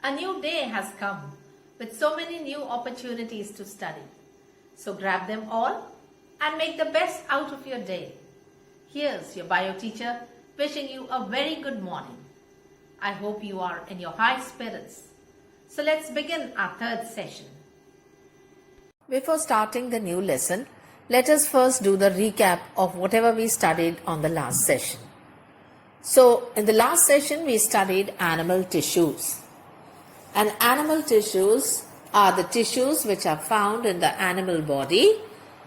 A new day has come with so many new opportunities to study. So grab them all and make the best out of your day. Here's your bio teacher wishing you a very good morning. I hope you are in your high spirits. So let's begin our third session. Before starting the new lesson, let us first do the recap of whatever we studied on the last session. So in the last session we studied animal tissues. And animal tissues are the tissues which are found in the animal body.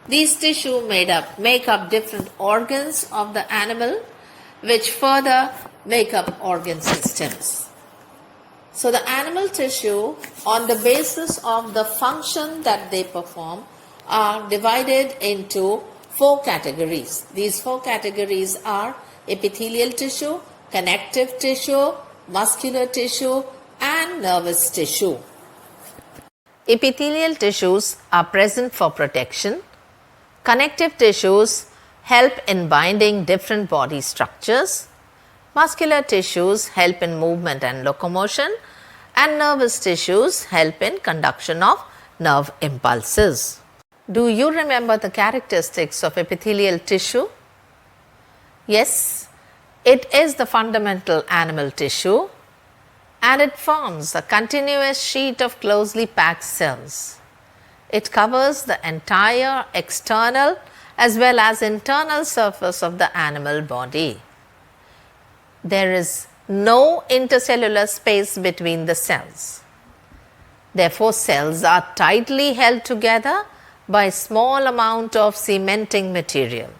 These tissues make up different organs of the animal, which further make up organ systems. So the animal tissue, on the basis of the function that they perform, are divided into 4 categories. These 4 categories are epithelial tissue, connective tissue, muscular tissue, and nervous tissue. Epithelial tissues are present for protection. Connective tissues help in binding different body structures. Muscular tissues help in movement and locomotion, and nervous tissues help in conduction of nerve impulses. Do you remember the characteristics of epithelial tissue? Yes, it is the fundamental animal tissue, and it forms a continuous sheet of closely packed cells. It covers the entire external as well as internal surface of the animal body. There is no intercellular space between the cells. Therefore, cells are tightly held together by a small amount of cementing material.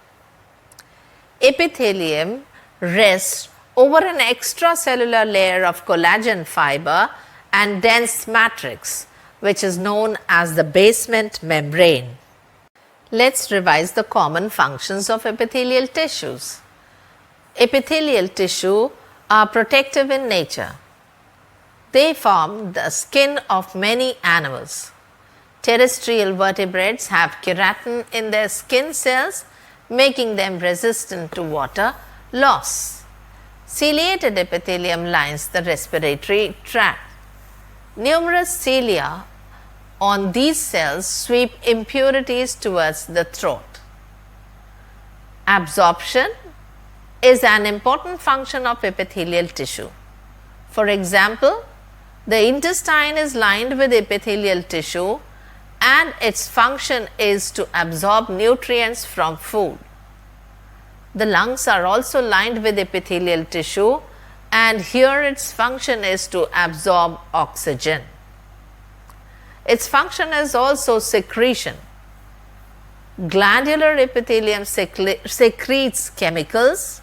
Epithelium rests over an extracellular layer of collagen fiber and dense matrix, which is known as the basement membrane. Let's revise the common functions of epithelial tissues. Epithelial tissue are protective in nature. They form the skin of many animals. Terrestrial vertebrates have keratin in their skin cells, making them resistant to water loss. Ciliated epithelium lines the respiratory tract. Numerous cilia on these cells sweep impurities towards the throat. Absorption is an important function of epithelial tissue. For example, the intestine is lined with epithelial tissue, and its function is to absorb nutrients from food. The lungs are also lined with epithelial tissue, and here its function is to absorb oxygen. Its function is also secretion. Glandular epithelium secretes chemicals.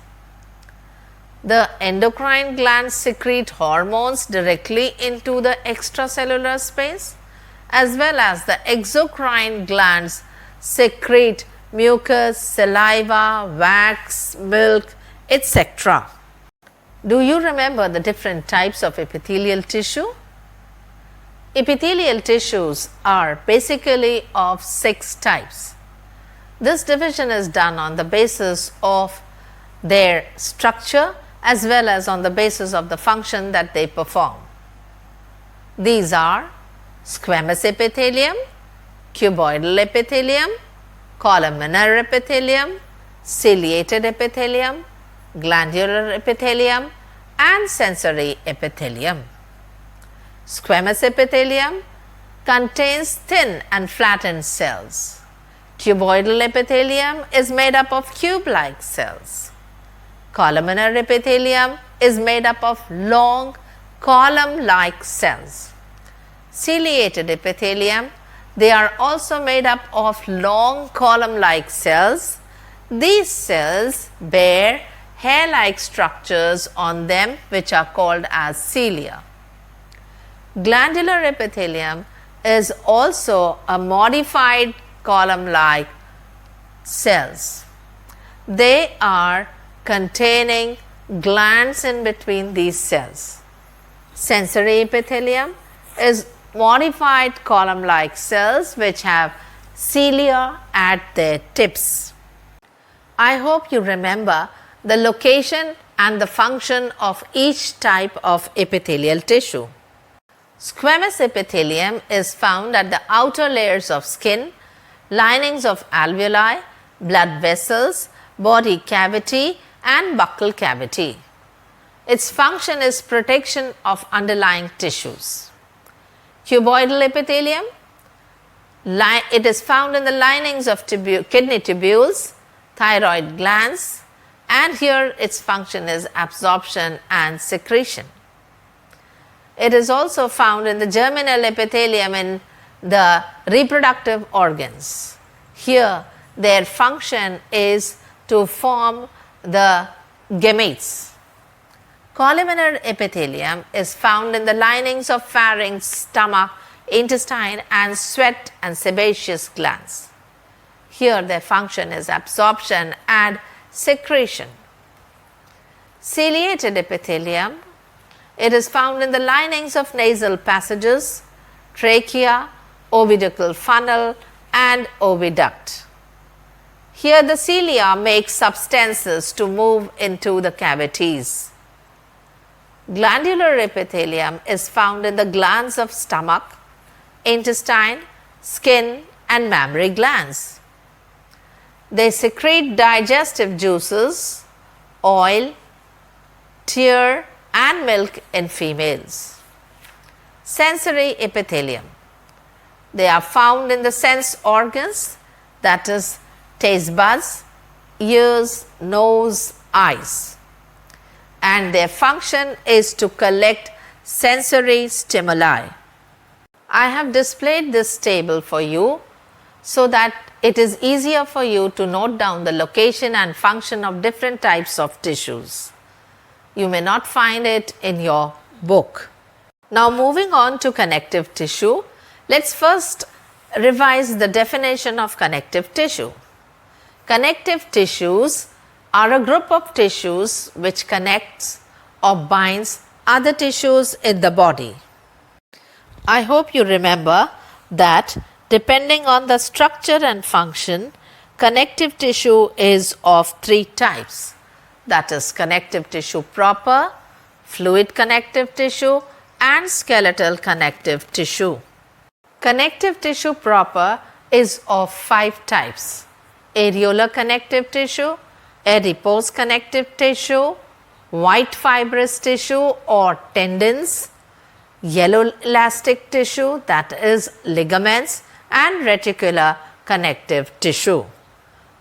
The endocrine glands secrete hormones directly into the extracellular space, as well as the exocrine glands secrete mucus, saliva, wax, milk, etc. Do you remember the different types of epithelial tissue? Epithelial tissues are basically of 6 types. This division is done on the basis of their structure as well as on the basis of the function that they perform. These are squamous epithelium, cuboidal epithelium, columnar epithelium, ciliated epithelium, glandular epithelium, and sensory epithelium. Squamous epithelium contains thin and flattened cells. Cuboidal epithelium is made up of cube-like cells. Columnar epithelium is made up of long column-like cells. Ciliated epithelium, they are also made up of long column-like cells. These cells bear hair-like structures on them, which are called as cilia. Glandular epithelium is also a modified column-like cells. They are containing glands in between these cells. Sensory epithelium is modified column-like cells which have cilia at their tips. I hope you remember the location and the function of each type of epithelial tissue. Squamous epithelium is found at the outer layers of skin, linings of alveoli, blood vessels, body cavity and buccal cavity. Its function is protection of underlying tissues. Cuboidal epithelium, it is found in the linings of kidney tubules, thyroid glands, and here its function is absorption and secretion. It is also found in the germinal epithelium in the reproductive organs. Here their function is to form the gametes. Columnar epithelium is found in the linings of pharynx, stomach, intestine and sweat and sebaceous glands. Here their function is absorption and secretion. Ciliated epithelium, it is found in the linings of nasal passages, trachea, oviducal funnel and oviduct. Here the cilia make substances to move into the cavities. Glandular epithelium is found in the glands of stomach, intestine, skin and mammary glands. They secrete digestive juices, oil, tear and milk in females. Sensory epithelium, they are found in the sense organs, that is taste buds, ears, nose, eyes, and their function is to collect sensory stimuli. I have displayed this table for you so that it is easier for you to note down the location and function of different types of tissues. You may not find it in your book. Now moving on to connective tissue, let's first revise the definition of connective tissue. Connective tissues are a group of tissues which connects or binds other tissues in the body. I hope you remember that depending on the structure and function, connective tissue is of three types. That is connective tissue proper, fluid connective tissue and skeletal connective tissue. Connective tissue proper is of five types: areolar connective tissue, adipose connective tissue, white fibrous tissue or tendons, yellow elastic tissue, that is ligaments, and reticular connective tissue.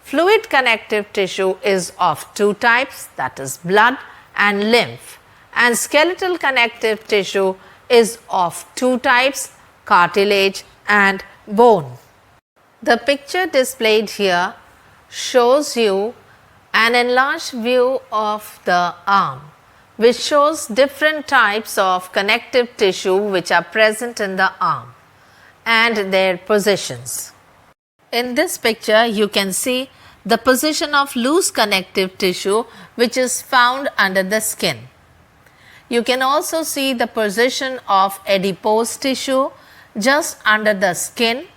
Fluid connective tissue is of two types, that is blood and lymph, and skeletal connective tissue is of two types, cartilage and bone. The picture displayed here shows you an enlarged view of the arm, which shows different types of connective tissue which are present in the arm and their positions. In this picture, you can see the position of loose connective tissue which is found under the skin. You can also see the position of adipose tissue just under the skin.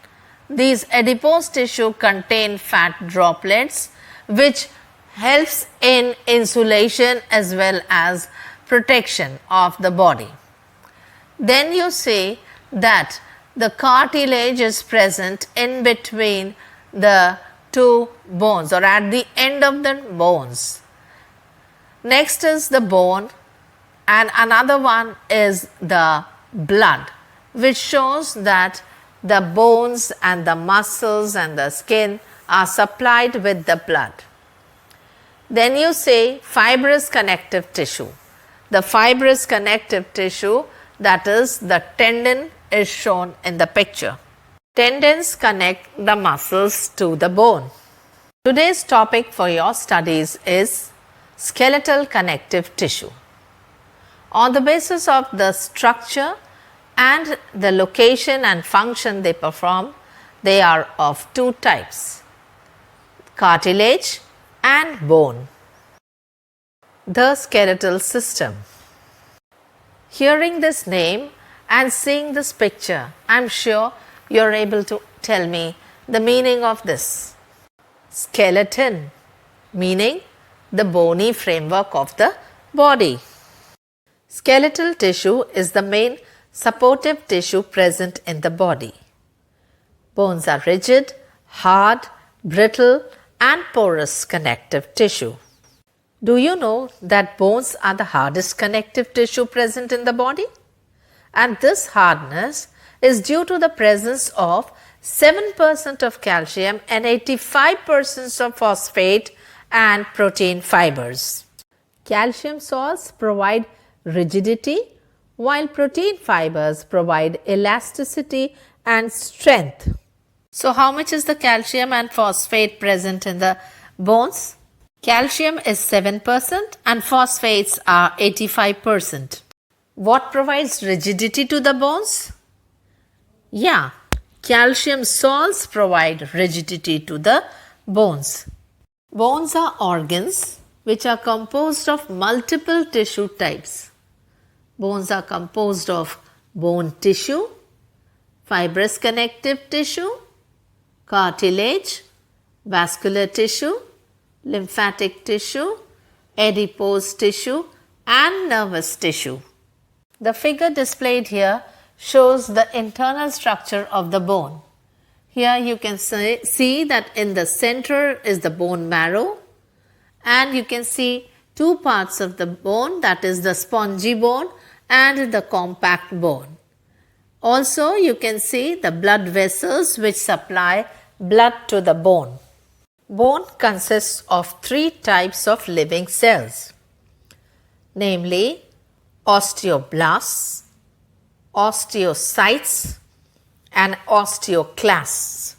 These adipose tissue contain fat droplets which helps in insulation as well as protection of the body. Then you see that the cartilage is present in between the two bones or at the end of the bones. Next is the bone and another one is the blood, which shows that the bones and the muscles and the skin are supplied with the blood. Then you say fibrous connective tissue. The fibrous connective tissue, that is the tendon, is shown in the picture. Tendons connect the muscles to the bone. Today's topic for your studies is skeletal connective tissue. On the basis of the structure and the location and function they perform, they are of two types: cartilage and bone. The skeletal system. Hearing this name and seeing this picture, I am sure you are able to tell me the meaning of this. Skeleton, meaning the bony framework of the body. Skeletal tissue is the main supportive tissue present in the body. Bones are rigid, hard, brittle, and porous connective tissue. Do you know that bones are the hardest connective tissue present in the body? And this hardness is due to the presence of 7% of calcium and 85% of phosphate and protein fibers. Calcium salts provide rigidity, while protein fibers provide elasticity and strength. So, how much is the calcium and phosphate present in the bones? Calcium is 7% and phosphates are 85%. What provides rigidity to the bones? Yeah, calcium salts provide rigidity to the bones. Bones are organs which are composed of multiple tissue types. Bones are composed of bone tissue, fibrous connective tissue, cartilage, vascular tissue, lymphatic tissue, adipose tissue, and nervous tissue. The figure displayed here shows the internal structure of the bone. Here you can see that in the center is the bone marrow, and you can see two parts of the bone, that is the spongy bone and the compact bone. Also you can see the blood vessels which supply blood to the bone. Bone consists of three types of living cells, namely osteoblasts, osteocytes, and osteoclasts.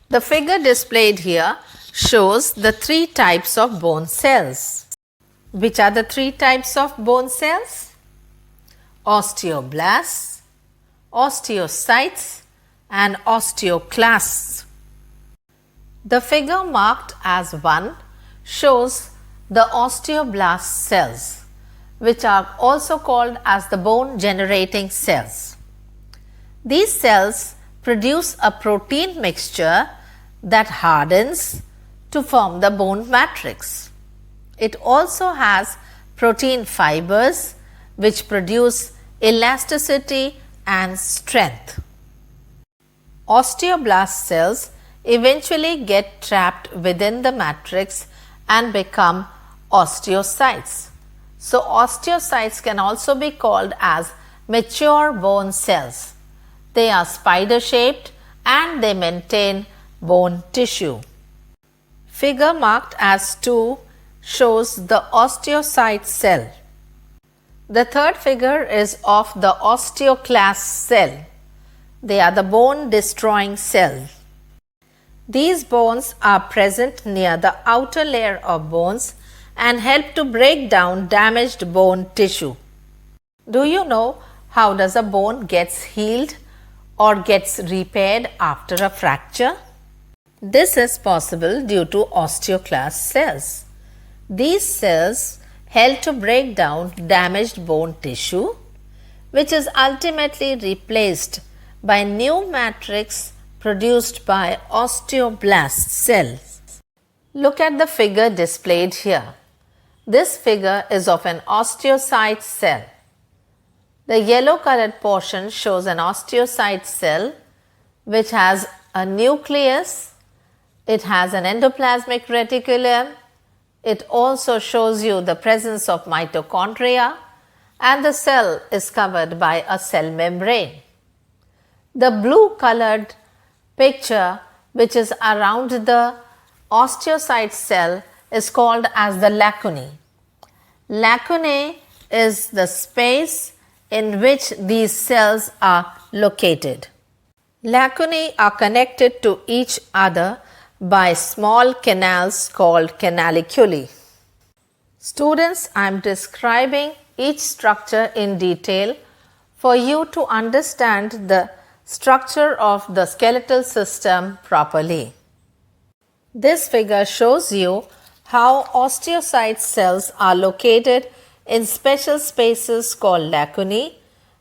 The figure displayed here shows the three types of bone cells. Which are the three types of bone cells? Osteoblasts, osteocytes, and osteoclasts. The figure marked as 1 shows the osteoblast cells, which are also called as the bone generating cells. These cells produce a protein mixture that hardens to form the bone matrix. It also has protein fibers which produce elasticity and strength. Osteoblast cells eventually get trapped within the matrix and become osteocytes. So, osteocytes can also be called as mature bone cells. They are spider shaped and they maintain bone tissue. Figure marked as 2 shows the osteocyte cell. The third figure is of the osteoclast cell. They are the bone destroying cells. These bones are present near the outer layer of bones and help to break down damaged bone tissue. Do you know how does a bone gets healed or gets repaired after a fracture? This is possible due to osteoclast cells. These cells help to break down damaged bone tissue, which is ultimately replaced by new matrix produced by osteoblast cells. Look at the figure displayed here. This figure is of an osteocyte cell. The yellow colored portion shows an osteocyte cell which has a nucleus, it has an endoplasmic reticulum, it also shows you the presence of mitochondria, and the cell is covered by a cell membrane. The blue colored picture which is around the osteocyte cell is called as the lacunae. Lacunae is the space in which these cells are located. Lacunae are connected to each other by small canals called canaliculi. Students, I am describing each structure in detail for you to understand the structure of the skeletal system properly. This figure shows you how osteocyte cells are located in special spaces called lacunae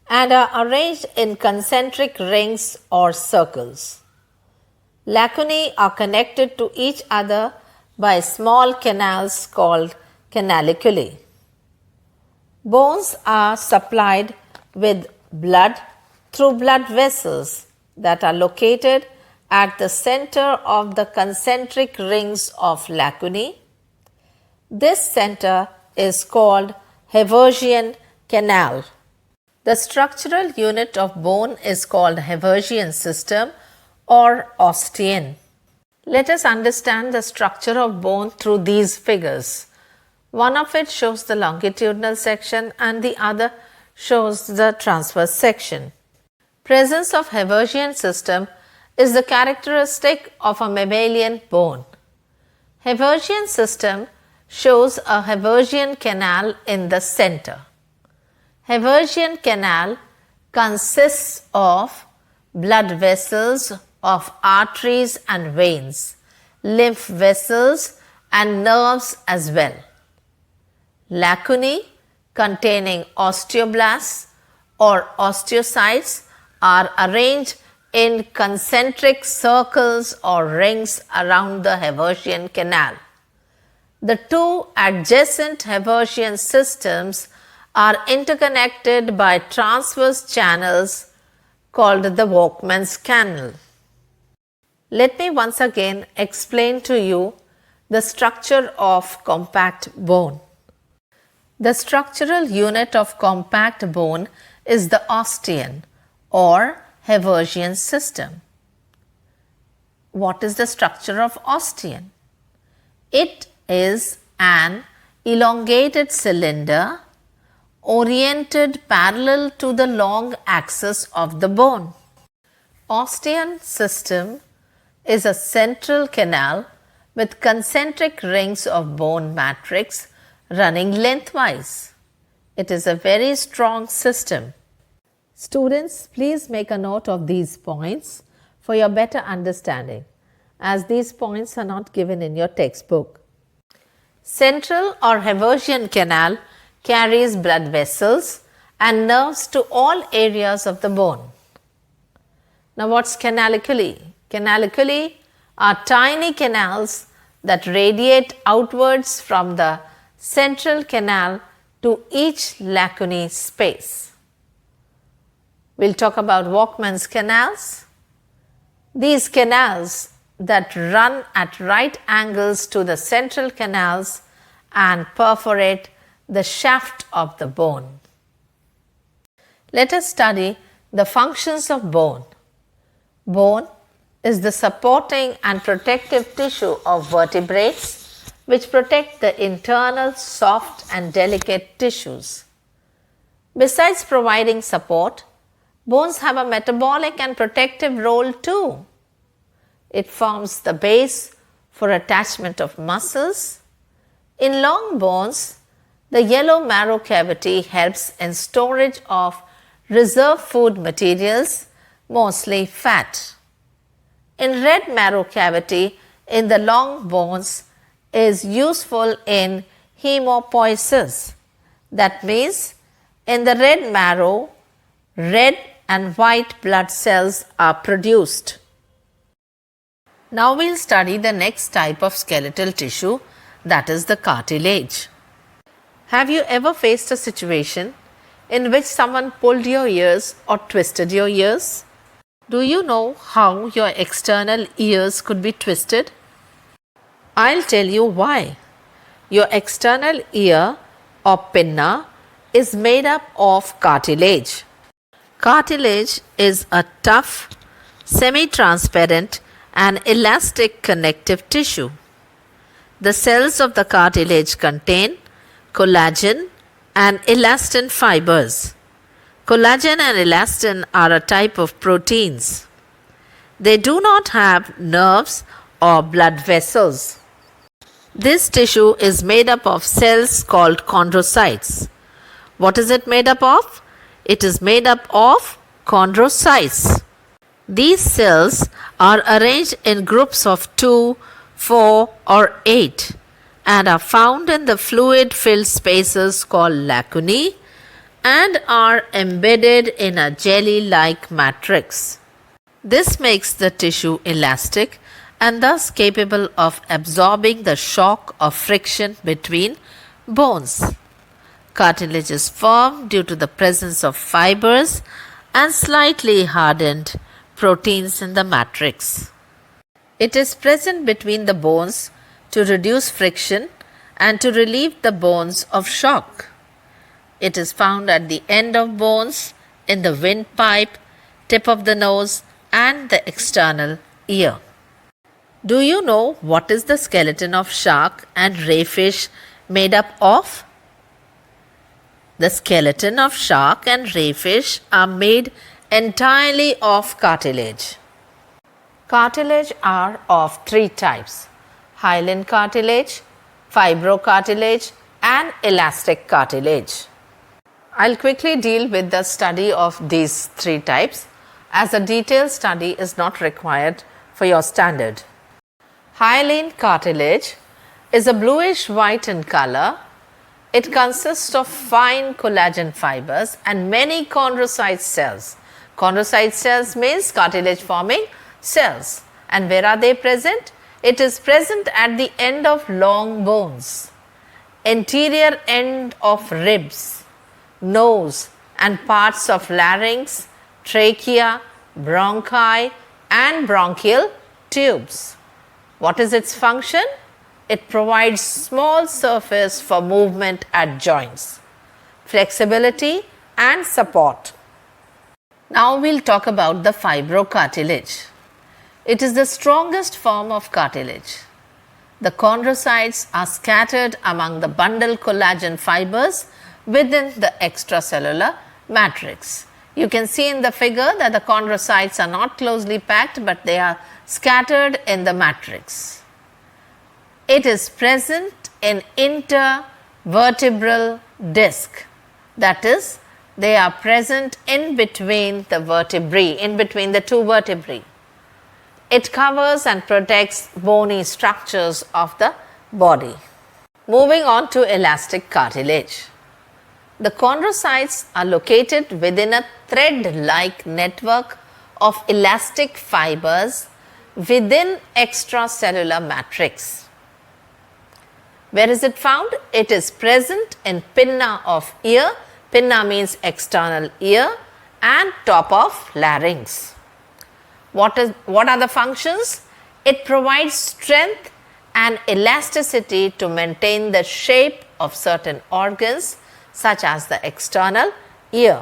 and are arranged in concentric rings or circles. Lacunae are connected to each other by small canals called canaliculi. Bones are supplied with blood through blood vessels that are located at the center of the concentric rings of lacunae. This center is called Haversian canal. The structural unit of bone is called Haversian system or osteon. Let us understand the structure of bone through these figures. One of it shows the longitudinal section and the other shows the transverse section. Presence of Haversian system is the characteristic of a mammalian bone. Haversian system shows a Haversian canal in the center. Haversian canal consists of blood vessels of arteries and veins, lymph vessels and nerves as well. Lacunae containing osteoblasts or osteocytes are arranged in concentric circles or rings around the Haversian canal. The two adjacent Haversian systems are interconnected by transverse channels called the Walkman's canal. Let me once again explain to you the structure of compact bone. The structural unit of compact bone is the osteon or Haversian system. What is the structure of osteon? It is an elongated cylinder oriented parallel to the long axis of the bone. Osteon system is a central canal with concentric rings of bone matrix running lengthwise. It is a very strong system. Students, please make a note of these points for your better understanding, as these points are not given in your textbook. Central or Haversian canal carries blood vessels and nerves to all areas of the bone. Now, what's canaliculi? Canaliculi are tiny canals that radiate outwards from the central canal to each lacunae space. We'll talk about Walkman's canals. These canals that run at right angles to the central canals and perforate the shaft of the bone. Let us study the functions of bone. Bone is the supporting and protective tissue of vertebrates which protect the internal soft and delicate tissues. Besides providing support, bones have a metabolic and protective role too. It forms the base for attachment of muscles. In long bones, the yellow marrow cavity helps in storage of reserve food materials, mostly fat. In red marrow cavity in the long bones is useful in hemopoiesis. That means in the red marrow, red and white blood cells are produced. Now we'll study the next type of skeletal tissue, that is the cartilage. Have you ever faced a situation in which someone pulled your ears or twisted your ears? Do you know how your external ears could be twisted? I'll tell you why. Your external ear or pinna is made up of cartilage. Cartilage is a tough, semi-transparent and elastic connective tissue. The cells of the cartilage contain collagen and elastin fibers. Collagen and elastin are a type of proteins. They do not have nerves or blood vessels. This tissue is made up of cells called chondrocytes. What is it made up of? It is made up of chondrocytes. These cells are arranged in groups of 2, 4 or 8 and are found in the fluid-filled spaces called lacunae and are embedded in a jelly-like matrix. This makes the tissue elastic and thus capable of absorbing the shock of friction between bones. Cartilage is formed due to the presence of fibers and slightly hardened proteins in the matrix. It is present between the bones to reduce friction and to relieve the bones of shock. It is found at the end of bones, in the windpipe, tip of the nose, and the external ear. Do you know what is the skeleton of shark and rayfish made up of? The skeleton of shark and rayfish are made entirely of cartilage. Cartilage are of three types: hyaline cartilage, fibrocartilage, and elastic cartilage. I'll quickly deal with the study of these three types, as a detailed study is not required for your standard. Hyaline cartilage is a bluish white in color. It consists of fine collagen fibers and many chondrocyte cells. Chondrocyte cells means cartilage forming cells. And where are they present? It is present at the end of long bones, anterior end of ribs, nose and parts of larynx, trachea, bronchi and bronchial tubes. What is its function? It provides small surface for movement at joints, flexibility and support. Now we will talk about the fibrocartilage. It is the strongest form of cartilage. The chondrocytes are scattered among the bundle collagen fibers within the extracellular matrix. You can see in the figure that the chondrocytes are not closely packed, but they are scattered in the matrix. It is present in intervertebral disc, that is, they are present in between the vertebrae, in between the two vertebrae. It covers and protects bony structures of the body. Moving on to elastic cartilage. The chondrocytes are located within a thread-like network of elastic fibers within extracellular matrix. Where is it found? It is present in pinna of ear. Pinna means external ear, and top of larynx. What are the functions? It provides strength and elasticity to maintain the shape of certain organs such as the external ear.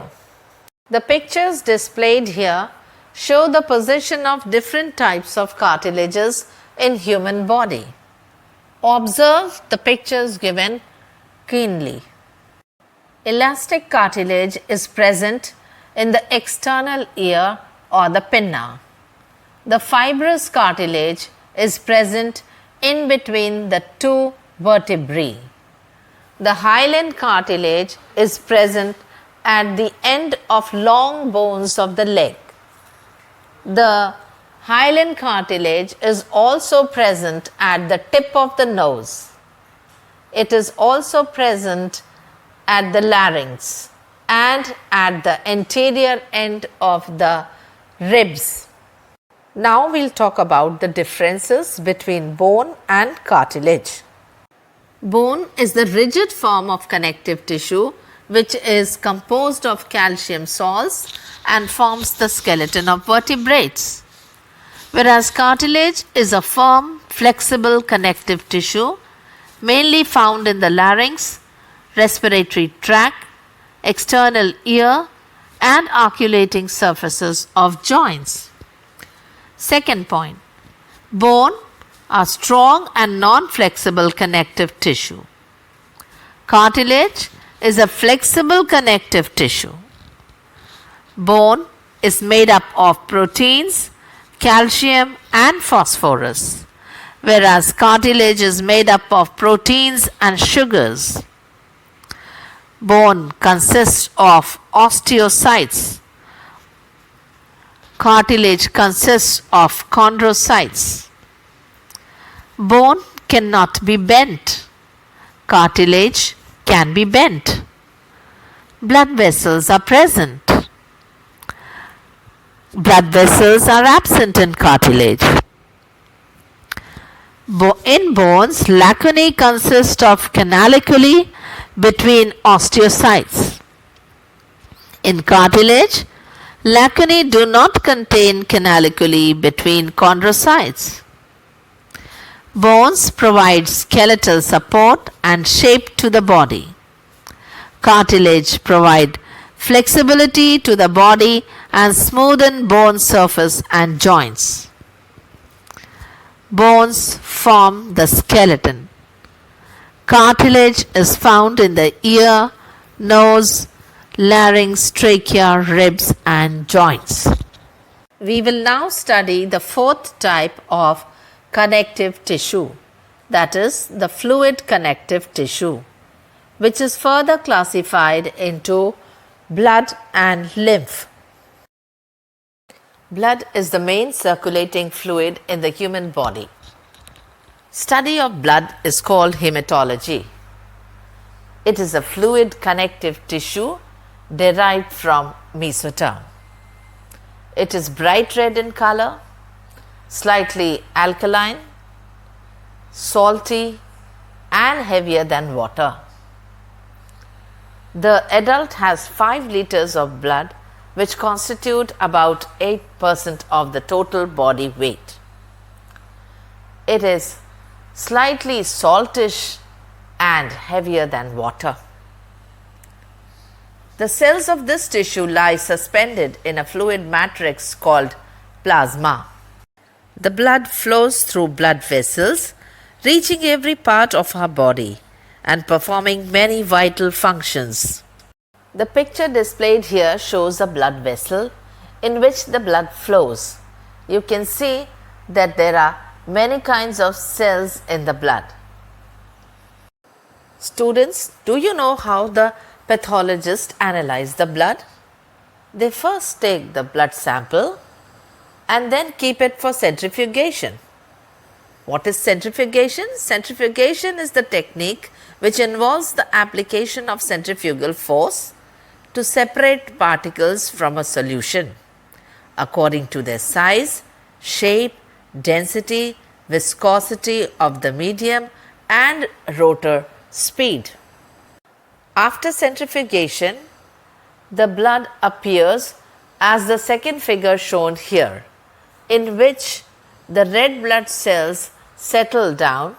The pictures displayed here show the position of different types of cartilages in human body. Observe the pictures given keenly. Elastic cartilage is present in the external ear or the pinna. The fibrous cartilage is present in between the two vertebrae. The hyaline cartilage is present at the end of long bones of the leg. The hyaline cartilage is also present at the tip of the nose. It is also present at the larynx and at the anterior end of the ribs. Now we will talk about the differences between bone and cartilage. Bone is the rigid form of connective tissue which is composed of calcium salts and forms the skeleton of vertebrates. Whereas cartilage is a firm, flexible connective tissue mainly found in the larynx, respiratory tract, external ear and articulating surfaces of joints. Second point, bone are strong and non-flexible connective tissue. Cartilage is a flexible connective tissue. Bone is made up of proteins, calcium and phosphorus, whereas cartilage is made up of proteins and sugars. Bone consists of osteocytes. Cartilage consists of chondrocytes. Bone cannot be bent. Cartilage can be bent. Blood vessels are present. Blood vessels are absent in cartilage. In bones, lacunae consist of canaliculi between osteocytes. In cartilage, lacunae do not contain canaliculi between chondrocytes. Bones provide skeletal support and shape to the body. Cartilage provide flexibility to the body and smoothen bone surface and joints. Bones form the skeleton. Cartilage is found in the ear, nose, larynx, trachea, ribs and joints. We will now study the fourth type of connective tissue, that is the fluid connective tissue, which is further classified into blood and lymph. Blood is the main circulating fluid in the human body. Study of blood is called hematology. It is a fluid connective tissue derived from mesoderm. It is bright red in color, slightly alkaline, salty and heavier than water. The adult has 5 liters of blood, which constitute about 8% of the total body weight. It is slightly saltish and heavier than water. The cells of this tissue lie suspended in a fluid matrix called plasma. The blood flows through blood vessels, reaching every part of our body and performing many vital functions. The picture displayed here shows a blood vessel in which the blood flows. You can see that there are many kinds of cells in the blood. Students, do you know how the pathologists analyze the blood? They first take the blood sample and then keep it for centrifugation. What is centrifugation? Centrifugation is the technique which involves the application of centrifugal force to separate particles from a solution according to their size, shape, density, viscosity of the medium and rotor speed. After centrifugation, the blood appears as the second figure shown here, in which the red blood cells settle down.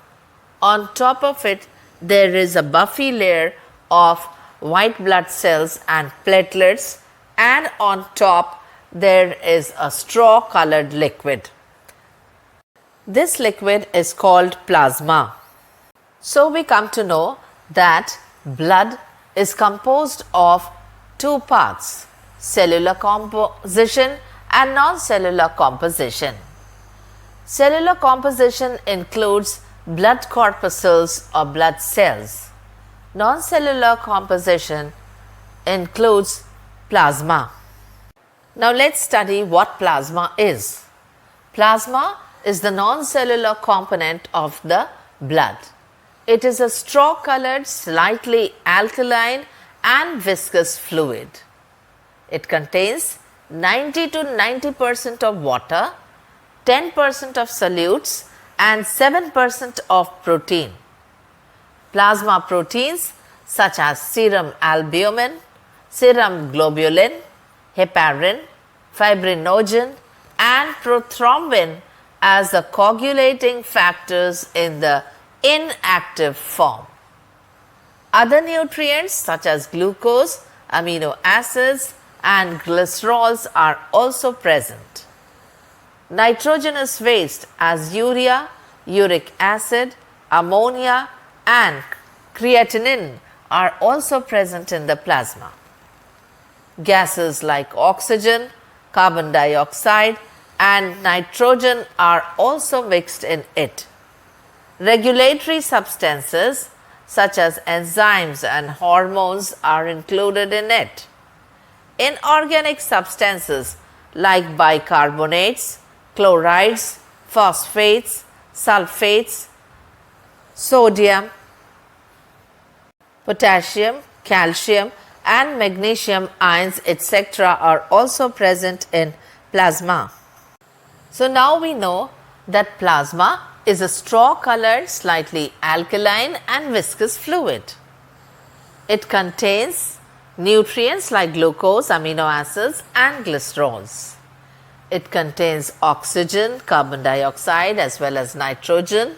On top of it, there is a buffy layer of white blood cells and platelets, and on top there is a straw colored liquid. This liquid is called plasma. So we come to know that blood is composed of 2 parts, cellular composition and non-cellular composition. Cellular composition includes blood corpuscles or blood cells. Non-cellular composition includes plasma. Now let's study what plasma is. Plasma is the non-cellular component of the blood. It is a straw-colored, slightly alkaline and viscous fluid. It contains 90 to 90% of water, 10% of solutes and 7% of protein. Plasma proteins such as serum albumin, serum globulin, heparin, fibrinogen and prothrombin as the coagulating factors in the inactive form. Other nutrients such as glucose, amino acids and glycerols are also present. Nitrogenous waste as urea, uric acid, ammonia and creatinine are also present in the plasma. Gases like oxygen, carbon dioxide and nitrogen are also mixed in it. Regulatory substances such as enzymes and hormones are included in it. Inorganic substances like bicarbonates, chlorides, phosphates, sulfates, sodium, potassium, calcium and magnesium ions etc. are also present in plasma. So now we know that plasma is a straw colored, slightly alkaline and viscous fluid. It contains nutrients like glucose, amino acids and glycerols. It contains oxygen, carbon dioxide as well as nitrogen,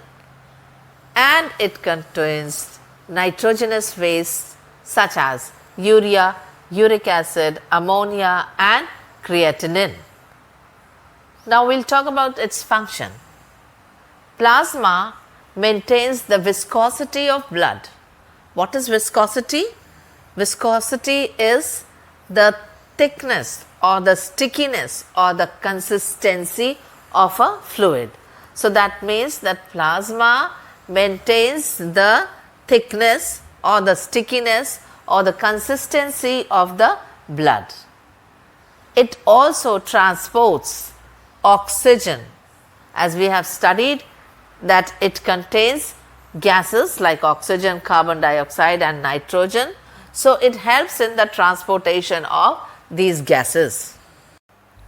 and it contains nitrogenous waste such as urea, uric acid, ammonia and creatinine. Now we will talk about its function. Plasma maintains the viscosity of blood. What is viscosity? Viscosity is the thickness or the stickiness or the consistency of a fluid. So that means that plasma maintains the thickness or the stickiness or the consistency of the blood. It also transports oxygen, as we have studied that it contains gases like oxygen, carbon dioxide and nitrogen. So it helps in the transportation of these gases.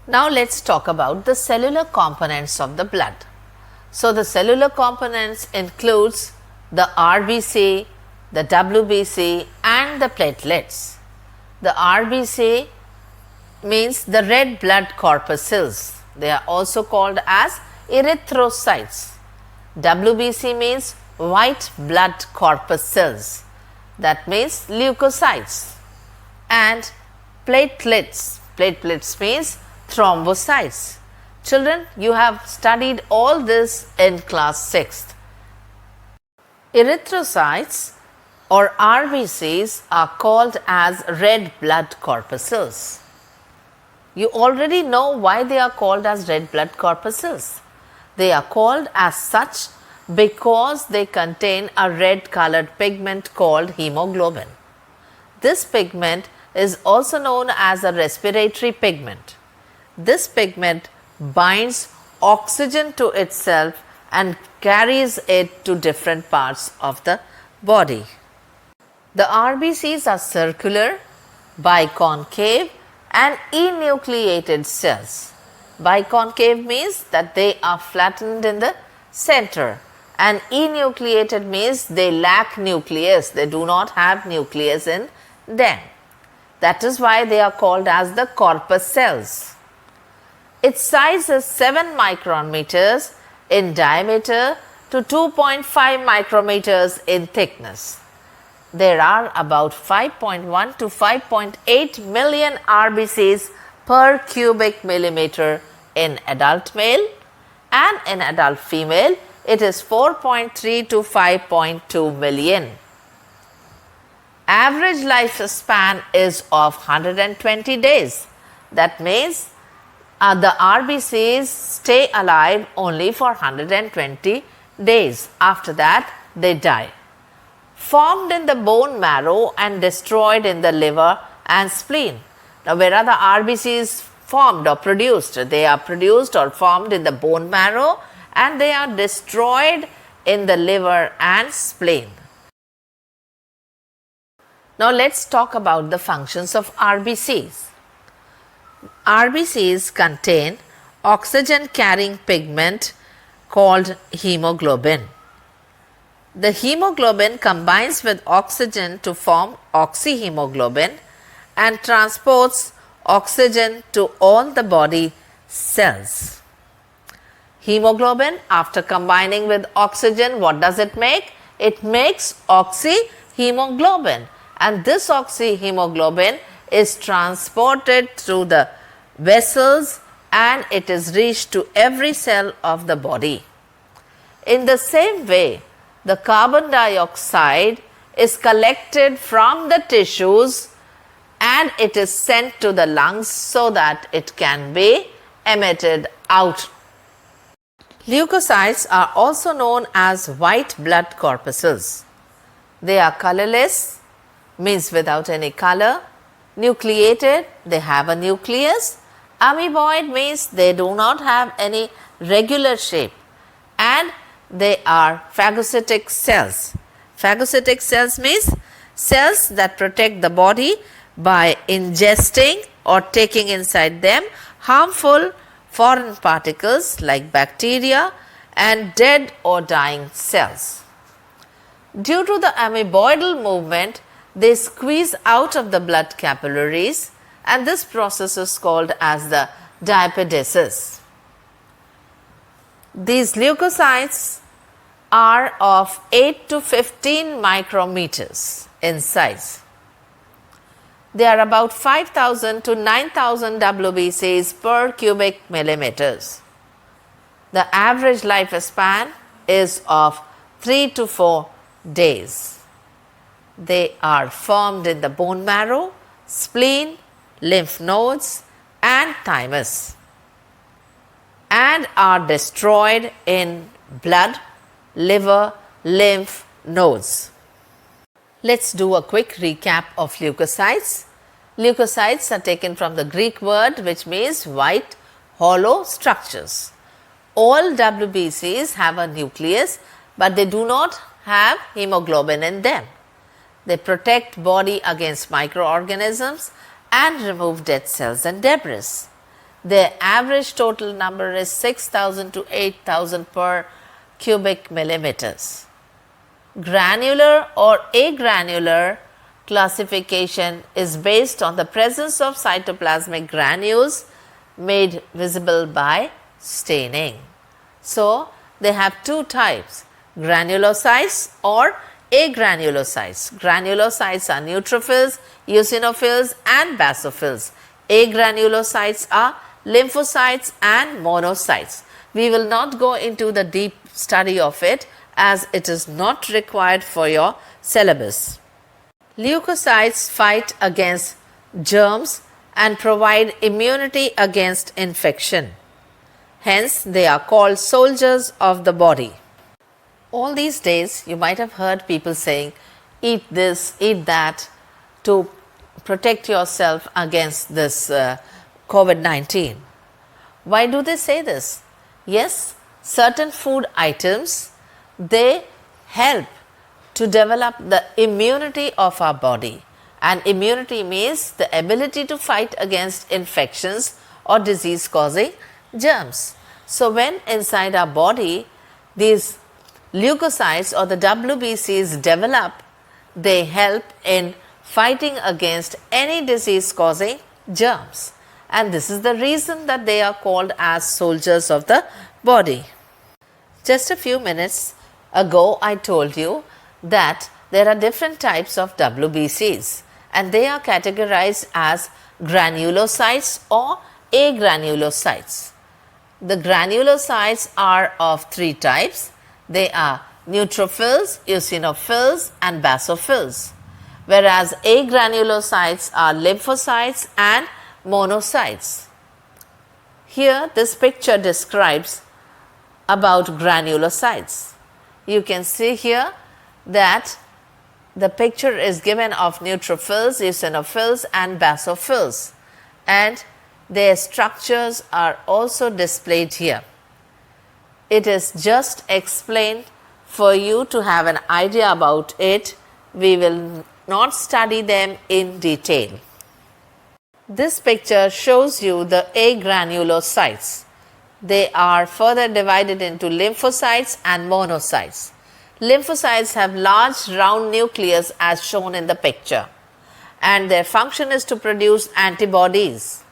Now let us talk about the cellular components of the blood. So the cellular components includes the RBC, the WBC and the platelets. The RBC means the red blood corpuscles. They are also called as erythrocytes. WBC means white blood corpuscles. That means leukocytes. And platelets. Platelets means thrombocytes. Children, you have studied all this in class 6th. Erythrocytes or RBCs are called as red blood corpuscles. You already know why they are called as red blood corpuscles. They are called as such because they contain a red colored pigment called hemoglobin. This pigment is also known as a respiratory pigment. This pigment binds oxygen to itself and carries it to different parts of the body. The RBCs are circular, biconcave and enucleated cells. Biconcave means that they are flattened in the center, and enucleated means they lack nucleus, they do not have nucleus in them. That is why they are called as the corpus cells. Its size is 7 micrometers in diameter to 2.5 micrometers in thickness. There are about 5.1 to 5.8 million RBCs per cubic millimeter in adult male, and in adult female it is 4.3 to 5.2 million. Average lifespan is of 120 days. That means the RBCs stay alive only for 120 days. After that they die. Formed in the bone marrow and destroyed in the liver and spleen. Now where are the RBCs formed or produced? They are produced or formed in the bone marrow and they are destroyed in the liver and spleen. Now let us talk about the functions of RBCs. RBCs contain oxygen carrying pigment called hemoglobin. The hemoglobin combines with oxygen to form oxyhemoglobin and transports oxygen to all the body cells. Hemoglobin, after combining with oxygen, what does it make? It makes oxyhemoglobin, and this oxyhemoglobin is transported through the vessels and it is reached to every cell of the body. In the same way, the carbon dioxide is collected from the tissues and it is sent to the lungs so that it can be emitted out. Leukocytes are also known as white blood corpuscles. They are colorless, means without any color. Nucleated, they have a nucleus. Amoeboid means they do not have any regular shape, and they are phagocytic cells. Phagocytic cells means cells that protect the body by ingesting or taking inside them harmful foreign particles like bacteria and dead or dying cells. Due to the amoeboidal movement, They squeeze out of the blood capillaries, and this process is called as the diapedesis. These leukocytes are of 8 to 15 micrometers in size. They are about 5,000 to 9,000 WBCs per cubic millimeters. The average lifespan is of 3 to 4 days. They are formed in the bone marrow, spleen, lymph nodes and thymus, and are destroyed in blood, liver, lymph nodes. Let's do a quick recap of leukocytes. Leukocytes are taken from the Greek word which means white, hollow structures. All WBCs have a nucleus, but they do not have hemoglobin in them. They protect body against microorganisms and remove dead cells and debris. Their average total number is 6,000 to 8,000 per cubic millimeters. Granular or agranular classification is based on the presence of cytoplasmic granules made visible by staining. So, they have two types, granulocytes or agranulocytes. Granulocytes are neutrophils, eosinophils and basophils. Agranulocytes are lymphocytes and monocytes. We will not go into the deep study of it as it is not required for your syllabus. Leukocytes fight against germs and provide immunity against infection. Hence, they are called soldiers of the body. All these days, you might have heard people saying, eat this, eat that, to protect yourself against this COVID-19. Why do they say this? Yes, certain food items, they help to develop the immunity of our body, and immunity means the ability to fight against infections or disease causing germs. So, when inside our body these leukocytes or the WBCs develop, they help in fighting against any disease causing germs, and this is the reason that they are called as soldiers of the body. Just a few minutes ago I told you that there are different types of WBCs and they are categorized as granulocytes or agranulocytes. The granulocytes are of three types. They are neutrophils, eosinophils and basophils, whereas agranulocytes are lymphocytes and monocytes. Here this picture describes about granulocytes. You can see here that the picture is given of neutrophils, eosinophils and basophils, and their structures are also displayed here. It is just explained for you to have an idea about it. We will not study them in detail. This picture shows you the agranulocytes. They are further divided into lymphocytes and monocytes. Lymphocytes have large round nucleus as shown in the picture, and their function is to produce antibodies.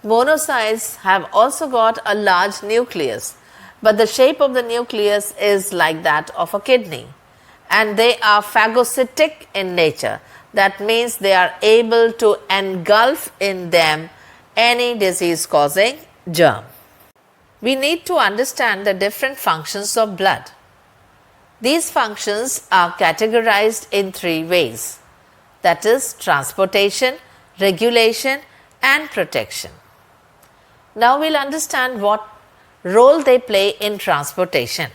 Monocytes have also got a large nucleus, but the shape of the nucleus is like that of a kidney, and they are phagocytic in nature. That means they are able to engulf in them any disease causing germ. We need to understand the different functions of blood. These functions are categorized in three ways, that is transportation, regulation and protection. Now we will understand what role they play in transportation.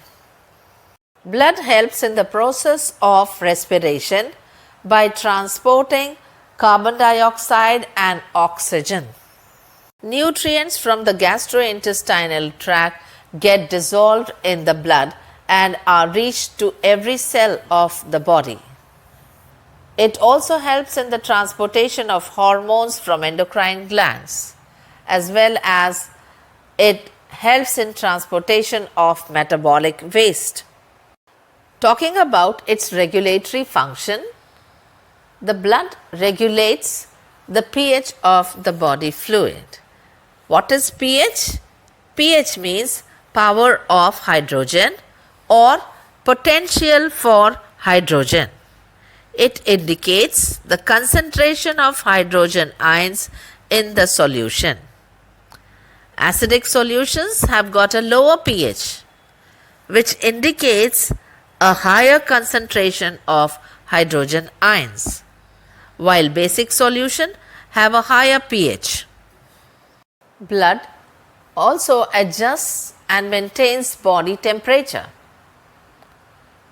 Blood helps in the process of respiration by transporting carbon dioxide and oxygen. Nutrients from the gastrointestinal tract get dissolved in the blood and are reached to every cell of the body. It also helps in the transportation of hormones from endocrine glands, as well as it helps in transportation of metabolic waste. Talking about its regulatory function, The blood regulates the pH of the body fluid. What is pH? pH means power of hydrogen or potential for hydrogen. It indicates the concentration of hydrogen ions in the solution. Acidic solutions have got a lower pH, which indicates a higher concentration of hydrogen ions, while basic solution have a higher pH. Blood also adjusts and maintains body temperature.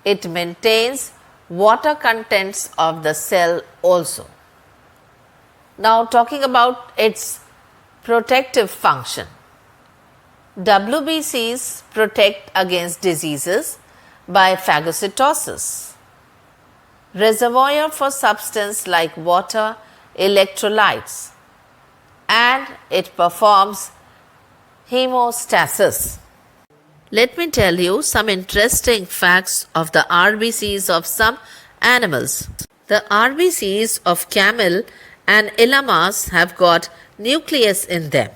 It maintains water contents of the cell also. Now talking about its protective function. WBCs protect against diseases by phagocytosis. Reservoir for substance like water, electrolytes, and it performs hemostasis. Let me tell you some interesting facts of the RBCs of some animals. The RBCs of camel and llamas have got nucleus in them.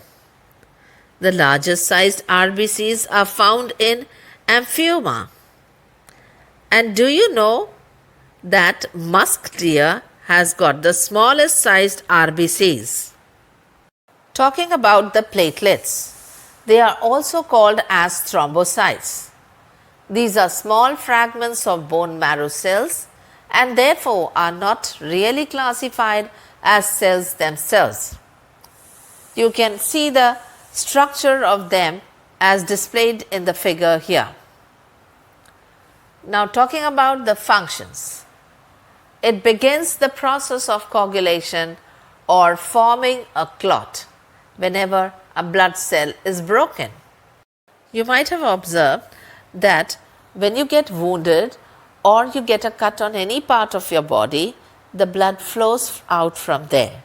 The largest sized RBCs are found in Amphioma. And do you know that musk deer has got the smallest sized RBCs? Talking about the platelets, they are also called as thrombocytes. These are small fragments of bone marrow cells and therefore are not really classified as cells themselves. You can see the structure of them as displayed in the figure here. Now talking about the functions. It begins the process of coagulation or forming a clot whenever a blood cell is broken. You might have observed that when you get wounded or you get a cut on any part of your body, the blood flows out from there.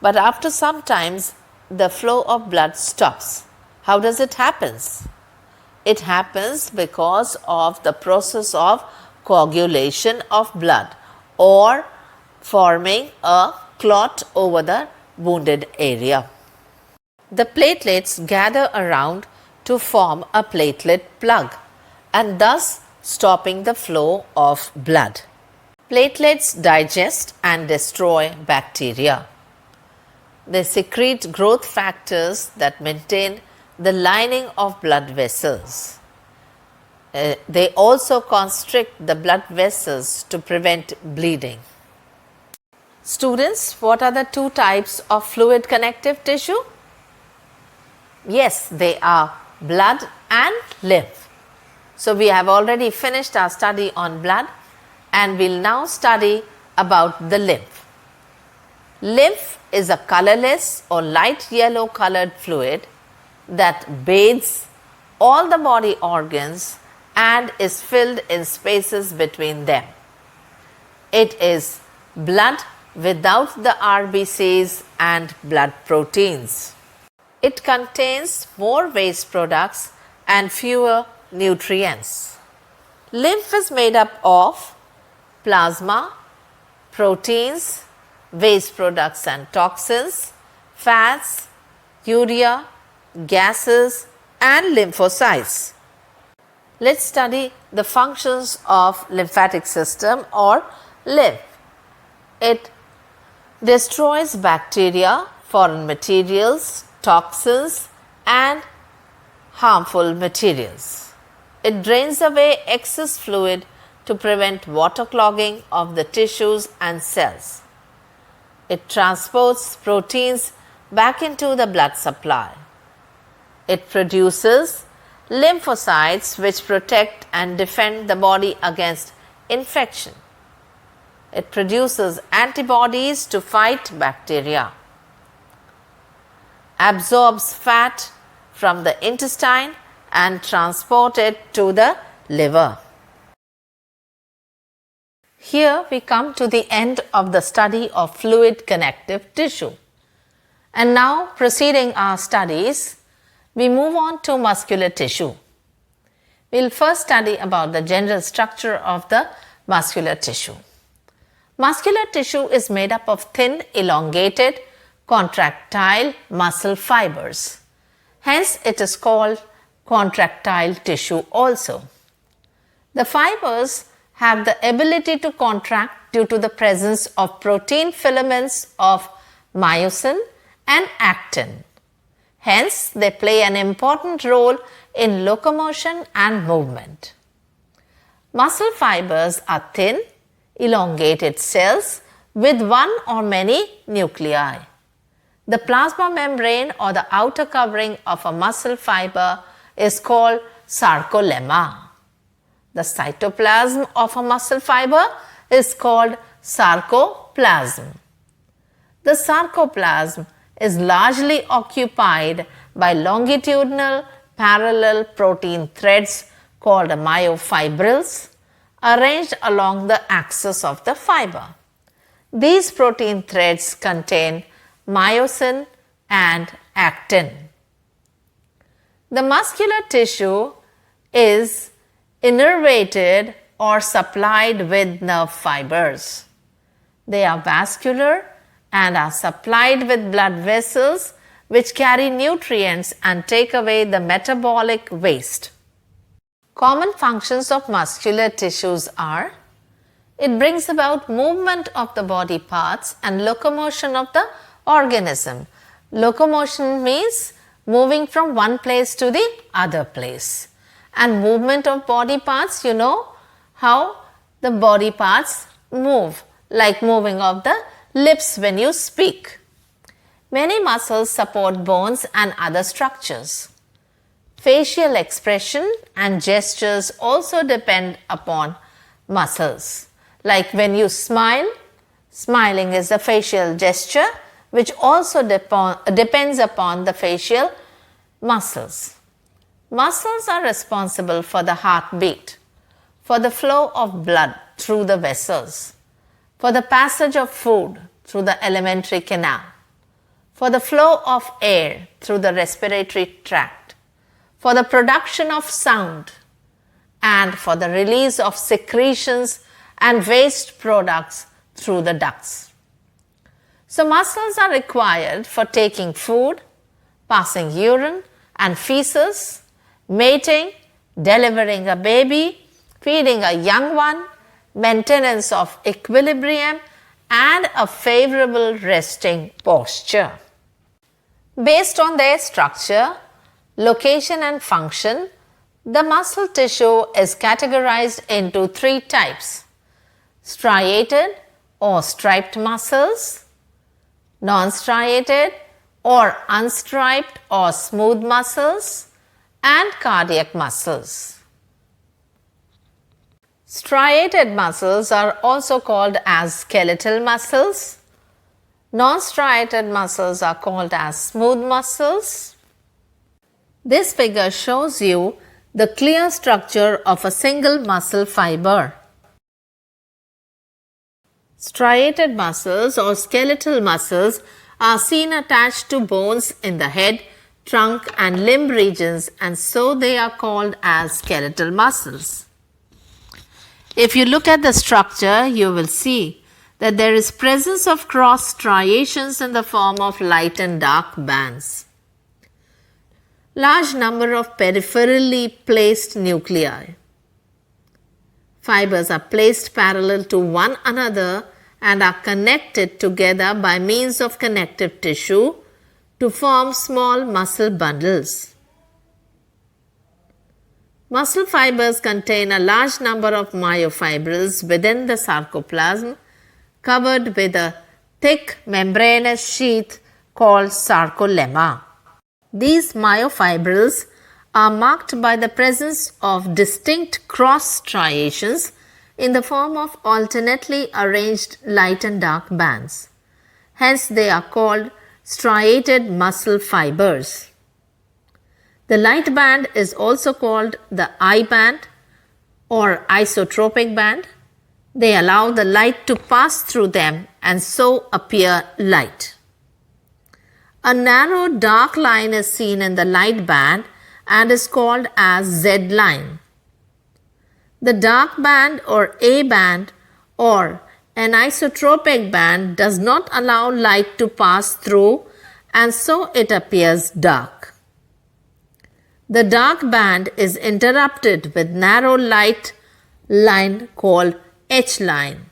But after some times, the flow of blood stops. How does it happen? It happens because of the process of coagulation of blood or forming a clot over the wounded area. The platelets gather around to form a platelet plug and thus stopping the flow of blood. Platelets digest and destroy bacteria. They secrete growth factors that maintain the lining of blood vessels. They also constrict the blood vessels to prevent bleeding. Students, what are the two types of fluid connective tissue? Yes, they are blood and lymph. So we have already finished our study on blood and we'll now study about the lymph. Lymph is a colorless or light yellow colored fluid that bathes all the body organs and is filled in spaces between them. It is blood without the RBCs and blood proteins. It contains more waste products and fewer nutrients. Lymph is made up of plasma, proteins, waste products and toxins, fats, urea, gases and lymphocytes. Let's study the functions of lymphatic system or lymph. It destroys bacteria, foreign materials, toxins and harmful materials. It drains away excess fluid to prevent water clogging of the tissues and cells. It transports proteins back into the blood supply. It produces lymphocytes which protect and defend the body against infection. It produces antibodies to fight bacteria. Absorbs fat from the intestine and transport it to the liver. Here we come to the end of the study of fluid connective tissue. And now proceeding our studies, we move on to muscular tissue. We will first study about the general structure of the muscular tissue. Muscular tissue is made up of thin, elongated, contractile muscle fibers. Hence, it is called contractile tissue also. The fibers have the ability to contract due to the presence of protein filaments of myosin and actin. Hence, they play an important role in locomotion and movement. Muscle fibers are thin, elongated cells with one or many nuclei. The plasma membrane or the outer covering of a muscle fiber is called sarcolemma. The cytoplasm of a muscle fiber is called sarcoplasm. The sarcoplasm is largely occupied by longitudinal parallel protein threads called myofibrils arranged along the axis of the fiber. These protein threads contain myosin and actin. The muscular tissue is innervated or supplied with nerve fibers. They are vascular and are supplied with blood vessels which carry nutrients and take away the metabolic waste. Common functions of muscular tissues are: it brings about movement of the body parts and locomotion of the organism. Locomotion means moving from one place to the other place. And movement of body parts, you know how the body parts move, like moving of the lips when you speak. Many muscles support bones and other structures. Facial expression and gestures also depend upon muscles. Like when you smile, smiling is a facial gesture which also depends upon the facial muscles. Muscles are responsible for the heartbeat, for the flow of blood through the vessels, for the passage of food through the alimentary canal, for the flow of air through the respiratory tract, for the production of sound, and for the release of secretions and waste products through the ducts. So, muscles are required for taking food, passing urine and feces, mating, delivering a baby, feeding a young one, maintenance of equilibrium, and a favorable resting posture. Based on their structure, location and function, the muscle tissue is categorized into three types: striated or striped muscles, non-striated or unstriped or smooth muscles, and cardiac muscles. Striated muscles are also called as skeletal muscles. Non-striated muscles are called as smooth muscles. This figure shows you the clear structure of a single muscle fiber. Striated muscles or skeletal muscles are seen attached to bones in the head, trunk and limb regions, and so they are called as skeletal muscles. If you look at the structure, you will see that there is presence of cross striations in the form of light and dark bands. Large number of peripherally placed nuclei. Fibers are placed parallel to one another and are connected together by means of connective tissue to form small muscle bundles. Muscle fibers contain a large number of myofibrils within the sarcoplasm, covered with a thick membranous sheath called sarcolemma. These myofibrils are marked by the presence of distinct cross striations in the form of alternately arranged light and dark bands. Hence, they are called striated muscle fibers. The light band is also called the I band or isotropic band. They allow the light to pass through them and so appear light. A narrow dark line is seen in the light band and is called as Z line. The dark band or A band or anisotropic band does not allow light to pass through, and so it appears dark. The dark band is interrupted with narrow light line called H line.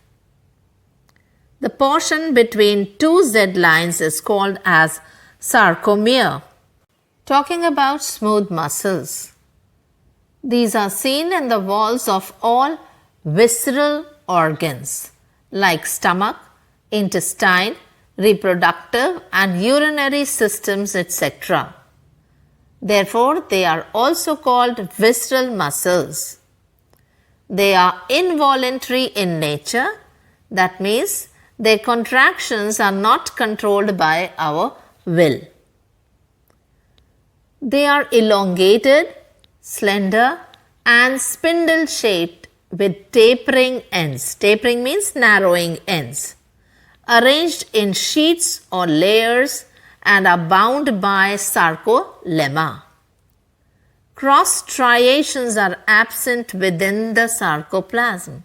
The portion between two Z lines is called as sarcomere. Talking about smooth muscles. These are seen in the walls of all visceral organs like stomach, intestine, reproductive and urinary systems, etc. Therefore, they are also called visceral muscles. They are involuntary in nature, that means their contractions are not controlled by our will. They are elongated, slender and spindle shaped with tapering ends. Tapering means narrowing ends. Arranged in sheets or layers and are bound by sarcolemma. Cross striations are absent within the sarcoplasm.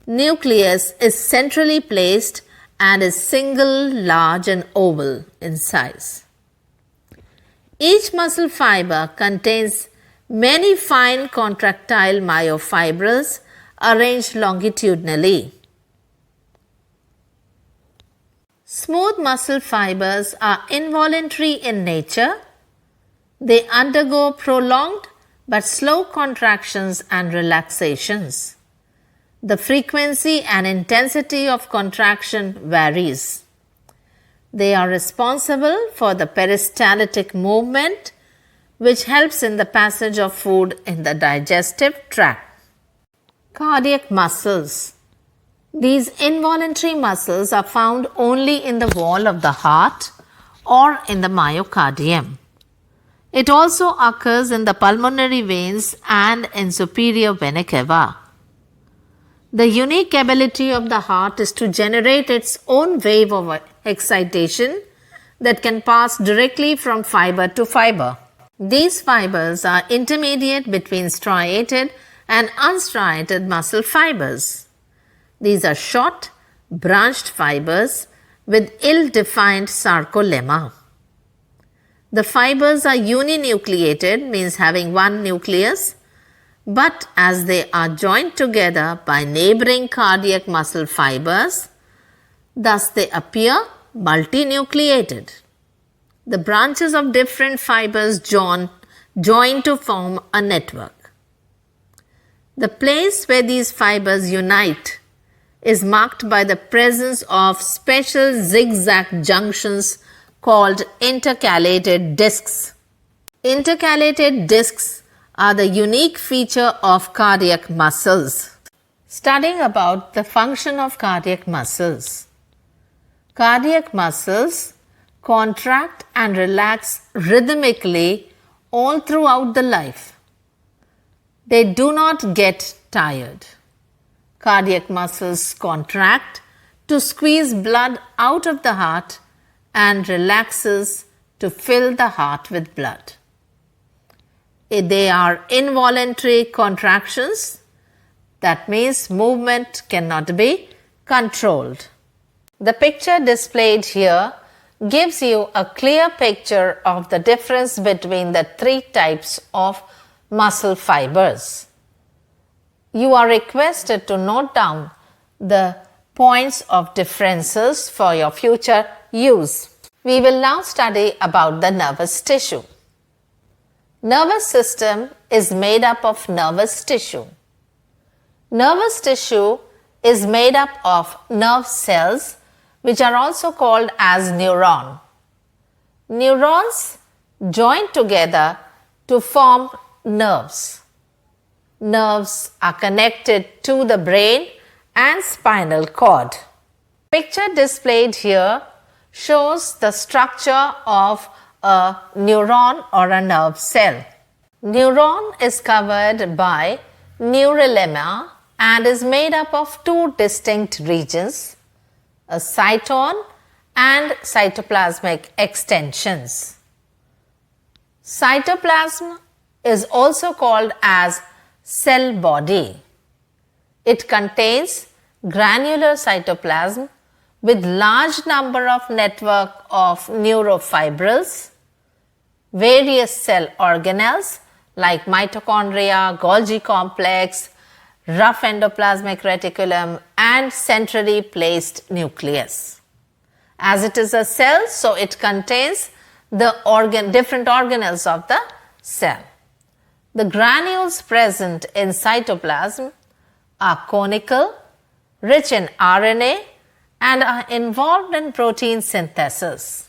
Nucleus is centrally placed and is single, large and oval in size. Each muscle fiber contains many fine contractile myofibrils arranged longitudinally. Smooth muscle fibers are involuntary in nature. They undergo prolonged but slow contractions and relaxations. The frequency and intensity of contraction varies. They are responsible for the peristaltic movement, which helps in the passage of food in the digestive tract. Cardiac muscles. These involuntary muscles are found only in the wall of the heart or in the myocardium. It also occurs in the pulmonary veins and in superior vena cava. The unique ability of the heart is to generate its own wave of excitation that can pass directly from fiber to fiber. These fibers are intermediate between striated and unstriated muscle fibers. These are short, branched fibers with ill-defined sarcolemma. The fibers are uninucleated, means having one nucleus, but as they are joined together by neighboring cardiac muscle fibers, thus they appear multinucleated. The branches of different fibers join to form a network. The place where these fibers unite is marked by the presence of special zigzag junctions called intercalated discs. Intercalated discs are the unique feature of cardiac muscles. Studying about the function of cardiac muscles. Cardiac muscles contract and relax rhythmically all throughout the life. They do not get tired. Cardiac muscles contract to squeeze blood out of the heart and relaxes to fill the heart with blood. They are involuntary contractions. That means movement cannot be controlled. The picture displayed here gives you a clear picture of the difference between the three types of muscle fibers. You are requested to note down the points of differences for your future use. We will now study about the nervous tissue. Nervous system is made up of nervous tissue. Nervous tissue is made up of nerve cells, which are also called as neuron. Neurons join together to form nerves. Nerves are connected to the brain and spinal cord. Picture displayed here shows the structure of a neuron or a nerve cell. Neuron is covered by neurolemma and is made up of two distinct regions, a cyton and cytoplasmic extensions. Cytoplasm is also called as cell body. It contains granular cytoplasm with large number of network of neurofibrils, various cell organelles like mitochondria, Golgi complex, rough endoplasmic reticulum and centrally placed nucleus. As it is a cell, so it contains the different organelles of the cell. The granules present in cytoplasm are conical, rich in RNA and are involved in protein synthesis.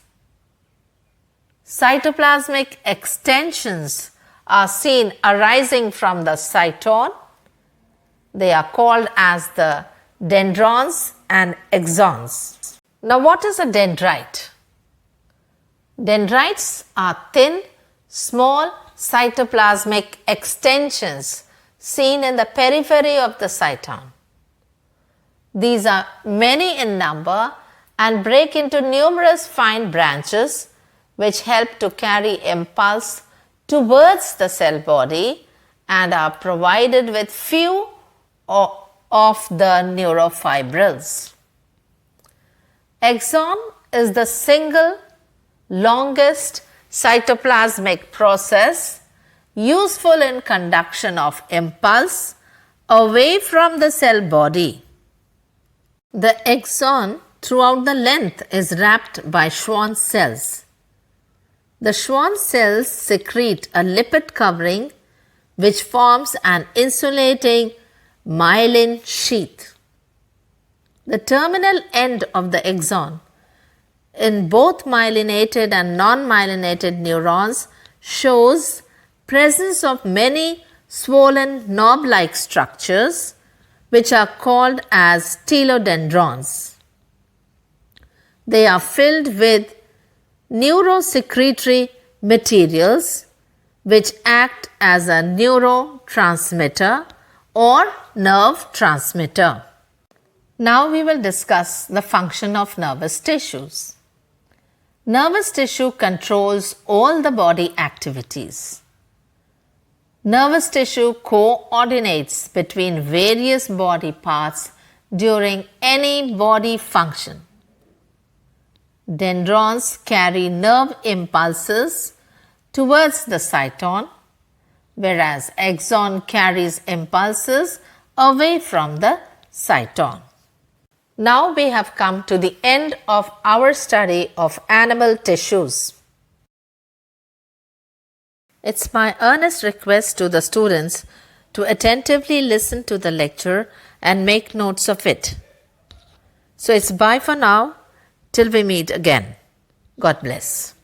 Cytoplasmic extensions are seen arising from the cytone. They are called as the dendrons and axons. Now, what is a dendrite? Dendrites are thin, small cytoplasmic extensions seen in the periphery of the cytone. These are many in number and break into numerous fine branches which help to carry impulse towards the cell body and are provided with few of the neurofibrils. Axon is the single longest cytoplasmic process useful in conduction of impulse away from the cell body. The axon throughout the length is wrapped by Schwann cells. The Schwann cells secrete a lipid covering which forms an insulating myelin sheath. The terminal end of the axon in both myelinated and non-myelinated neurons shows presence of many swollen knob-like structures which are called as telodendrons. They are filled with neurosecretory materials which act as a neurotransmitter or nerve transmitter. Now we will discuss the function of nervous tissues. Nervous tissue controls all the body activities. Nervous tissue coordinates between various body parts during any body function. Dendrons carry nerve impulses towards the cytone, whereas axon carries impulses away from the cytone. Now we have come to the end of our study of animal tissues. It's my earnest request to the students to attentively listen to the lecture and make notes of it. So it's bye for now till we meet again. God bless.